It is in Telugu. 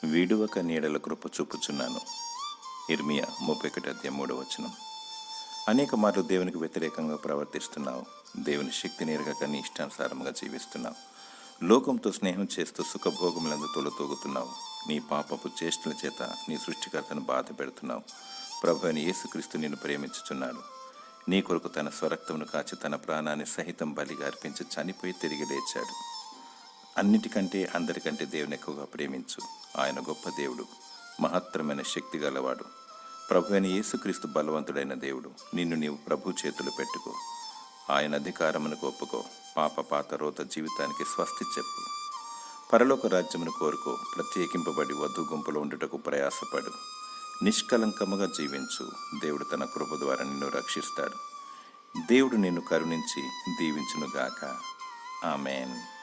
విడువక నీడల కృప చూపుచున్నాను. ఇర్మియా 31:3. అనేక మార్లు దేవునికి వ్యతిరేకంగా ప్రవర్తిస్తున్నావు. దేవుని శక్తిని ఎరగక నీ ఇష్టానుసారంగా జీవిస్తున్నావు. లోకంతో స్నేహం చేస్తూ సుఖభోగములందు తొలతూగుతున్నావు. నీ పాపపు చేష్టల చేత నీ సృష్టికర్తను బాధ పెడుతున్నావు. ప్రభు అయిన యేసుక్రీస్తు నిన్ను ప్రేమించుచున్నాడు. నీ కొరకు తన స్వరక్తమును కాచి తన ప్రాణాన్ని సహితం బలిగా అర్పించి చనిపోయి తిరిగి లేచాడు. అన్నిటికంటే అందరికంటే దేవుని ఎక్కువగా ప్రేమించు. ఆయన గొప్ప దేవుడు, మహత్తరమైన శక్తి గలవాడు. ప్రభు అయిన యేసుక్రీస్తు బలవంతుడైన దేవుడు. నిన్ను నీవు ప్రభు చేతులు పెట్టుకో. ఆయన అధికారమునకు ఒప్పుకో. పాత రోత జీవితానికి స్వస్తి చెప్పు. పరలోక రాజ్యమును కోరుకో. ప్రత్యేకింపబడి వధు గుంపులో ఉండుటకు ప్రయాసపడు. నిష్కలంకముగా జీవించు. దేవుడు తన కృప ద్వారా నిన్ను రక్షిస్తాడు. దేవుడు నిన్ను కరుణించి దీవించునుగాక. ఆమేన్.